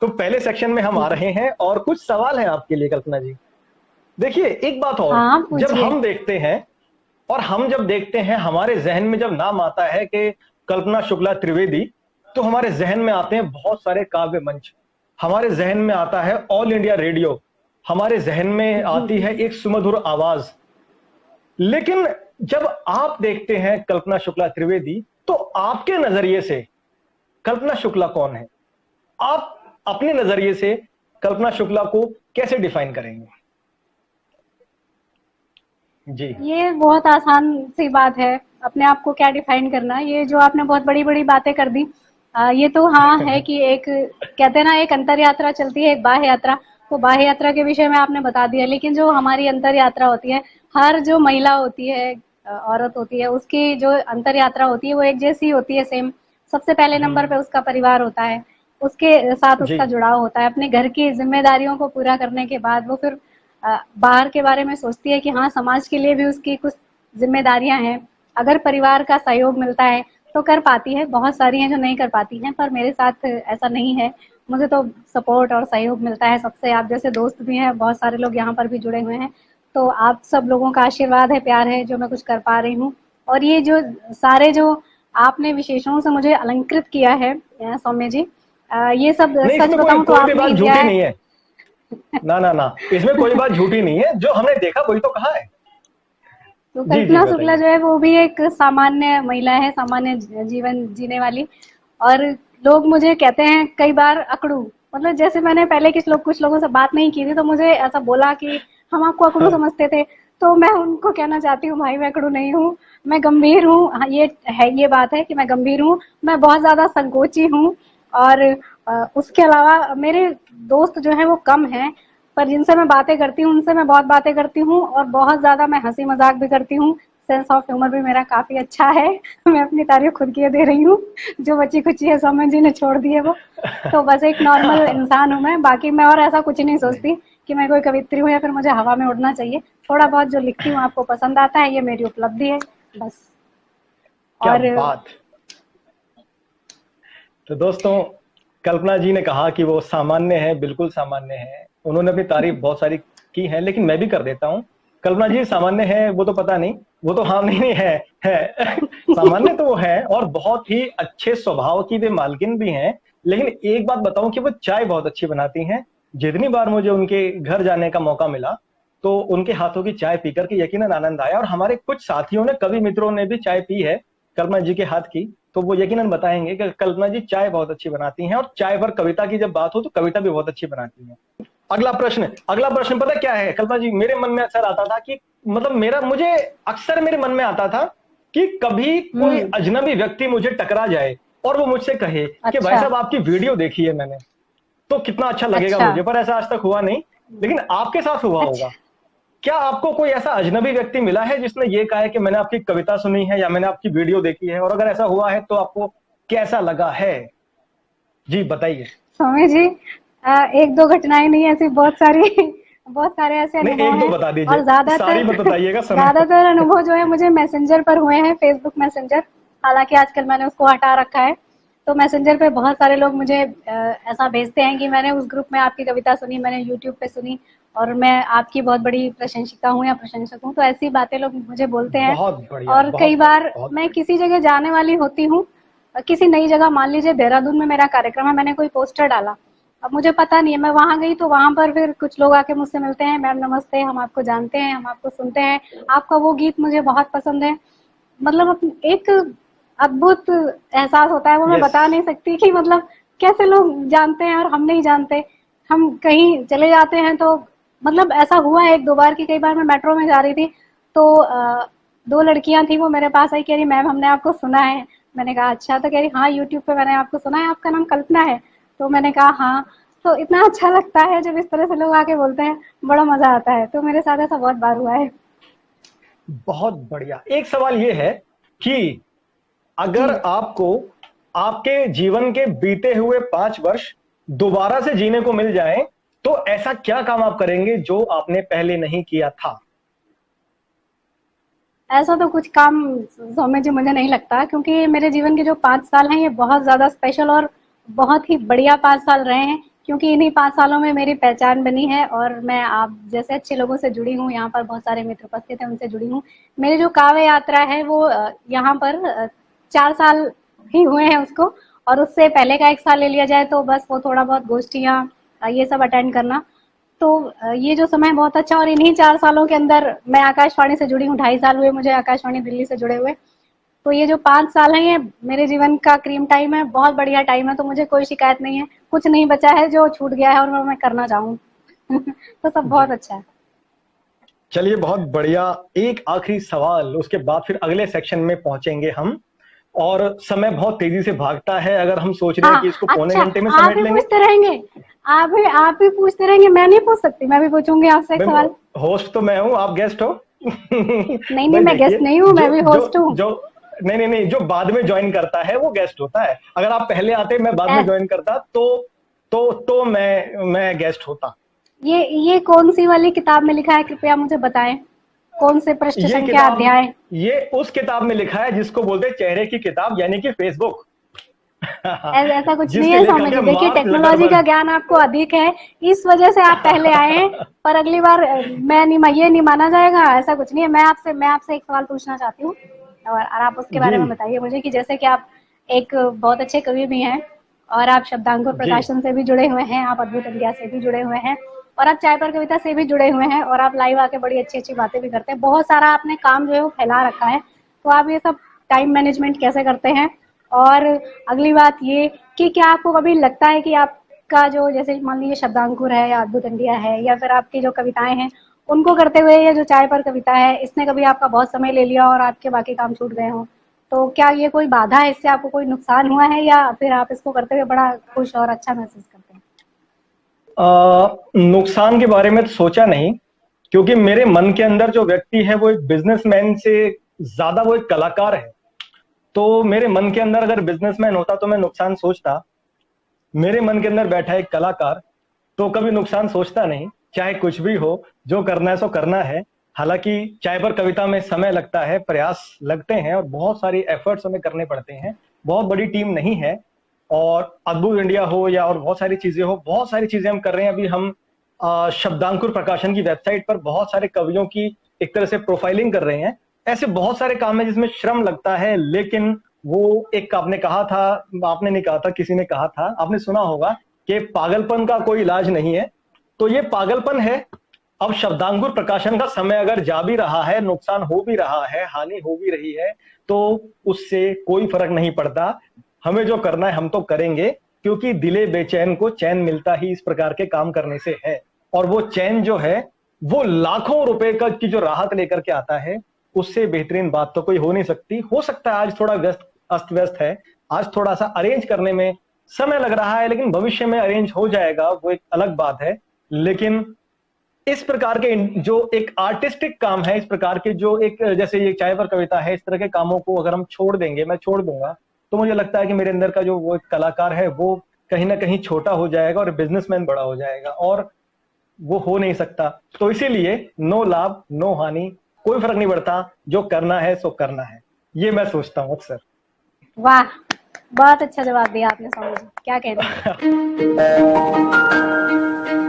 तो पहले सेक्शन में हम आ रहे हैं और कुछ सवाल हैं आपके लिए कल्पना जी। देखिए एक बात और, हाँ जब पूछिए। हम देखते हैं और हम जब देखते हैं, हमारे जहन में जब नाम आता है कि कल्पना शुक्ला त्रिवेदी, तो हमारे जहन में आते हैं बहुत सारे काव्य मंच, हमारे जहन में आता है ऑल इंडिया रेडियो, हमारे जहन में जी आती जी। है एक सुमधुर आवाज। लेकिन जब आप देखते हैं कल्पना शुक्ला त्रिवेदी, तो आपके नजरिए से कल्पना शुक्ला कौन है? आप अपने नजरिए से कल्पना शुक्ला को कैसे डिफाइन करेंगे? जी। ये बहुत आसान सी बात है, अपने आप को क्या डिफाइन करना। ये जो आपने बहुत बड़ी बड़ी बातें कर दी। ये तो हाँ है कि एक कहते हैं ना, एक अंतर यात्रा चलती है, एक बाह्य यात्रा। तो बाह्य यात्रा के विषय में आपने बता दिया, लेकिन जो हमारी अंतर यात्रा होती है, हर जो महिला होती है, औरत होती है, उसकी जो अंतर यात्रा होती है वो एक जैसी होती है, सेम। सबसे पहले नंबर पे उसका परिवार होता है, उसके साथ जी। उसका जुड़ाव होता है। अपने घर की जिम्मेदारियों को पूरा करने के बाद वो फिर बाहर के बारे में सोचती है कि हाँ, समाज के लिए भी उसकी कुछ जिम्मेदारियां हैं। अगर परिवार का सहयोग मिलता है तो कर पाती है, बहुत सारी हैं जो नहीं कर पाती हैं, पर मेरे साथ ऐसा नहीं है। मुझे तो सपोर्ट और सहयोग मिलता है सबसे। आप जैसे दोस्त भी हैं, बहुत सारे लोग यहाँ पर भी जुड़े हुए हैं, तो आप सब लोगों का आशीर्वाद है, प्यार है, जो मैं कुछ कर पा रही हूँ। और ये जो सारे जो आपने विशेषणों से मुझे अलंकृत किया है सौम्य जी, ये सब नहीं, सच इसमें कोई बताऊं तो कोई भी बात आपने दिया झूठी है। नहीं है। ना ना ना, इसमें कोई बात झूठी नहीं है, जो हमने देखा वही तो कहा है। तो जी जी कल्पना शुक्ला बताइए। जो है वो भी एक सामान्य महिला है, सामान्य जीवन जीने वाली। और लोग मुझे कहते हैं कई बार अकड़ू। मतलब जैसे मैंने पहले कुछ लोगों से बात नहीं की थी, तो मुझे ऐसा बोला कि हम आपको अकड़ू हाँ। समझते थे। तो मैं उनको कहना चाहती हूँ, भाई मैं अकड़ू नहीं हूँ, मैं गंभीर हूँ। हाँ, ये बात है कि मैं गंभीर हूँ, मैं बहुत ज्यादा संकोची हूँ। और उसके अलावा मेरे दोस्त जो है वो कम हैं, पर जिनसे मैं बातें करती हूँ उनसे मैं बहुत बातें करती हूँ, और बहुत ज्यादा मैं हंसी मजाक भी करती हूँ। सेंस ऑफ ह्यूमर भी मेरा काफी अच्छा है। मैं अपनी तारीफ खुद किए दे रही हूँ, जो बची खुची है सौम्य जी ने छोड़ दी है वो। तो बस एक नॉर्मल इंसान हूँ मैं, बाकी मैं और ऐसा कुछ नहीं नहीं, सोचती कि मैं कोई कवित्री हूँ या फिर मुझे हवा में उड़ना चाहिए। थोड़ा बहुत जो लिखती हूँ आपको पसंद आता है, ये मेरी उपलब्धि है बस। क्या और बात। तो दोस्तों, कल्पना जी ने कहा कि वो सामान्य है, बिल्कुल सामान्य है। उन्होंने अपनी तारीफ बहुत सारी की है, लेकिन मैं भी कर देता हूँ। कल्पना जी सामान्य है वो तो पता नहीं, वो तो हाँ नहीं नहीं है सामान्य तो वो है, और बहुत ही अच्छे स्वभाव की वे मालकिन भी हैं। लेकिन एक बात बताऊं कि वो चाय बहुत अच्छी बनाती हैं। जितनी बार मुझे उनके घर जाने का मौका मिला, तो उनके हाथों की चाय पीकर के यकीनन आनंद आया। और हमारे कुछ साथियों ने, कवि मित्रों ने भी चाय पी है कल्पना जी के हाथ की, तो वो यकीनन बताएंगे कि कल्पना जी चाय बहुत अच्छी बनाती हैं। और चाय पर कविता की जब बात हो तो कविता भी बहुत अच्छी बनाती हैं। अगला प्रश्न पता क्या है कल्पना जी? मेरे मन में अक्सर आता था कि, मतलब मुझे अक्सर मेरे मन में आता था कि कभी कोई हम्म। अजनबी व्यक्ति मुझे टकरा जाए और वो मुझसे कहे कि भाई अच्छा। साहब आपकी वीडियो देखी है मैंने, तो कितना अच्छा लगेगा अच्छा। मुझे। पर ऐसा आज तक हुआ नहीं, लेकिन आपके साथ हुआ होगा। अच्छा। क्या आपको कोई ऐसा अजनबी व्यक्ति मिला है जिसने ये कहा है कि मैंने आपकी कविता सुनी है या मैंने आपकी वीडियो देखी है? और अगर ऐसा हुआ है तो आपको कैसा लगा है? जी बताइए। सौम्य जी, एक दो घटनाएं नहीं, ऐसी बहुत सारी बहुत सारे ऐसे नहीं, अनुभव एक दो हैं। बता और दीजिए, सारी ज्यादातर मत बताइएगा, समय ज्यादातर अनुभव जो है मुझे मैसेंजर पर हुए हैं, फेसबुक मैसेंजर। हालांकि आजकल मैंने उसको हटा रखा है। तो मैसेंजर पे बहुत सारे लोग मुझे ऐसा भेजते हैं कि मैंने उस ग्रुप में आपकी कविता सुनी, मैंने यूट्यूब पे सुनी, और मैं आपकी बहुत बड़ी प्रशंसिका हूँ या प्रशंसक हूँ। तो ऐसी बातें लोग मुझे बोलते हैं। बहुत बढ़िया, और कई बहुत बढ़िया, बार बहुत मैं बढ़िया। किसी जगह जाने वाली होती हूँ, किसी नई जगह, मान लीजिए देहरादून में मेरा कार्यक्रम है, मैंने कोई पोस्टर डाला, अब मुझे पता नहीं है, मैं वहां गई तो वहां पर फिर कुछ लोग आके मुझसे मिलते हैं, मैम नमस्ते, हम आपको जानते हैं, हम आपको सुनते हैं, आपका वो गीत मुझे बहुत पसंद है। मतलब एक अद्भुत एहसास होता है, वो मैं यस। बता नहीं सकती कि मतलब कैसे लोग जानते हैं और हम नहीं जानते। हम कहीं चले जाते हैं तो मतलब ऐसा हुआ है एक दो बार कि कई बार मैं मेट्रो में जा रही थी, तो दो लड़कियां थी, वो मेरे पास आई, कह रही मैम हमने आपको सुना है। मैंने कहा अच्छा, तो कह रही हाँ यूट्यूब पे मैंने आपको सुना है, आपका नाम कल्पना है। तो मैंने कहा हाँ। तो इतना अच्छा लगता है जब इस तरह से लोग आके बोलते हैं, बड़ा मजा आता है। तो मेरे साथ ऐसा बहुत बार हुआ है। बहुत बढ़िया। एक सवाल ये है कि जी। अगर आपको आपके जीवन के बीते हुए 5 वर्ष दोबारा से जीने को मिल जाएं, तो ऐसा क्या काम आप करेंगे जो आपने पहले नहीं किया था? ऐसा तो कुछ काम सौम्य जी मुझे नहीं लगता, क्योंकि मेरे जीवन के जो 5 साल हैं ये बहुत ज्यादा स्पेशल और बहुत ही बढ़िया 5 साल रहे हैं। क्योंकि इन्हीं 5 सालों में मेरी पहचान बनी है और मैं आप जैसे अच्छे लोगों से जुड़ी हूँ। यहाँ पर बहुत सारे मित्र उपस्थित हैं, उनसे जुड़ी हूँ। मेरी जो काव्य यात्रा है वो यहाँ पर 4 साल ही हुए हैं उसको, और उससे पहले का 1 साल ले लिया जाए तो बस वो थोड़ा बहुत गोष्ठियाँ ये सब अटेंड करना। तो ये जो समय बहुत अच्छा, और इन्हीं 4 सालों के अंदर मैं आकाशवाणी से जुड़ी हूँ। 2.5 साल हुए मुझे आकाशवाणी दिल्ली से जुड़े हुए। तो ये जो 5 साल है ये मेरे जीवन का क्रीम टाइम है, बहुत बढ़िया टाइम है। तो मुझे कोई शिकायत नहीं है, कुछ नहीं बचा है जो छूट गया है और मैं करना चाहूँ। तो सब बहुत अच्छा है। चलिए, बहुत बढ़िया। एक आखिरी सवाल, उसके बाद फिर अगले सेक्शन में पहुंचेंगे हम। और समय बहुत तेजी से भागता है, अगर हम सोच रहे हैं कि इसको पौने अच्छा, घंटे में आप समेट ही लेंगे। पूछते रहेंगे, आप ही पूछते रहेंगे, मैं नहीं पूछ सकती? मैं भी पूछूंगी आपसे एक सवाल। होस्ट तो मैं हूँ, आप गेस्ट हो। नहीं नहीं, भाई मैं गेस्ट देखिए, नहीं हूँ, मैं जो भी जो होस्ट हूँ। जो नहीं नहीं नहीं, जो बाद में ज्वाइन करता है वो गेस्ट होता है। अगर आप पहले आते, मैं बाद में ज्वाइन करता, तो मैं गेस्ट होता। ये कौन सी वाली किताब में लिखा है, कृपया मुझे बताएं? कौन से पृष्ठ ये संख्या किताब अध्याय? ये उस किताब में लिखा है जिसको बोलते हैं चेहरे की किताब, यानी कि फेसबुक। ऐसा कुछ नहीं जिसके है लेखक स्वामी जी। है देखिए, मार्क टेक्नोलॉजी का जकरबर्ग। ज्ञान आपको अधिक है, इस वजह से आप पहले आए हैं। पर अगली बार मैं नहीं, ये नहीं माना जाएगा, ऐसा कुछ नहीं है। मैं आपसे एक सवाल पूछना चाहती हूँ, और आप उसके जी बारे में बताइए मुझे कि जैसे कि आप एक बहुत अच्छे कवि भी हैं, और आप शब्दांकुर जी प्रकाशन से भी जुड़े हुए हैं, आप अद्भुत इंडिया से भी जुड़े हुए हैं, और आप चाय पर कविता से भी जुड़े हुए हैं, और आप लाइव आके बड़ी अच्छी अच्छी बातें भी करते हैं। बहुत सारा आपने काम जो है वो फैला रखा है। तो आप ये सब टाइम मैनेजमेंट कैसे करते हैं? और अगली बात ये कि क्या आपको कभी लगता है कि आपका जो, जैसे मान लीजिए शब्दांकुर है या अद्भुत इंडिया है, या फिर आपकी जो कविताएं हैं उनको करते हुए, ये जो चाय पर कविता है इसने कभी आपका बहुत समय ले लिया और आपके बाकी काम छूट गए हों? तो क्या ये कोई बाधा है, इससे आपको कोई नुकसान हुआ है, या फिर आप इसको करते हुए बड़ा खुश और अच्छा महसूस करते हैं? नुकसान के बारे में तो सोचा नहीं, क्योंकि मेरे मन के अंदर जो व्यक्ति है वो एक बिजनेसमैन से ज्यादा वो एक कलाकार है। तो मेरे मन के अंदर अगर बिजनेसमैन होता तो मैं नुकसान सोचता। मेरे मन के अंदर बैठा एक कलाकार, तो कभी नुकसान सोचता नहीं। चाहे कुछ भी हो, जो करना है सो करना है। हालांकि चाय पर कविता में समय लगता है, प्रयास लगते हैं, और बहुत सारी एफर्ट्स हमें करने पड़ते हैं। बहुत बड़ी टीम नहीं है। और अद्भुत इंडिया हो या और बहुत सारी चीजें हो, बहुत सारी चीजें हम कर रहे हैं। अभी हम शब्दांकुर प्रकाशन की वेबसाइट पर बहुत सारे कवियों की एक तरह से प्रोफाइलिंग कर रहे हैं। ऐसे बहुत सारे काम है जिसमें श्रम लगता है, लेकिन वो एक आपने कहा था, आपने नहीं कहा था, किसी ने कहा था, आपने सुना होगा कि पागलपन का कोई इलाज नहीं है। तो ये पागलपन है। अब शब्दांकुर प्रकाशन का समय अगर जा भी रहा है, नुकसान हो भी रहा है, हानि हो भी रही है, तो उससे कोई फर्क नहीं पड़ता। हमें जो करना है हम तो करेंगे, क्योंकि दिले बेचैन को चैन मिलता ही इस प्रकार के काम करने से है। और वो चैन जो है वो लाखों रुपए का की जो राहत लेकर के आता है, उससे बेहतरीन बात तो कोई हो नहीं सकती। हो सकता है आज थोड़ा अस्त व्यस्त है, आज थोड़ा सा अरेंज करने में समय लग रहा है, लेकिन भविष्य में अरेंज हो जाएगा, वो एक अलग बात है। लेकिन इस प्रकार के जो एक आर्टिस्टिक काम है, इस प्रकार के जो एक, जैसे ये चाय पर कविता है, इस तरह के कामों को अगर हम छोड़ देंगे, मैं छोड़ दूंगा, तो मुझे लगता है कि मेरे अंदर का जो वो एक कलाकार है वो कहीं ना कहीं छोटा हो जाएगा और बिजनेसमैन बड़ा हो जाएगा, और वो हो नहीं सकता। तो इसीलिए नो लाभ नो हानि, कोई फर्क नहीं पड़ता, जो करना है सो करना है, ये मैं सोचता हूँ अक्सर। वाह, बहुत अच्छा जवाब दिया आपने स्वामी जी, क्या कहना है।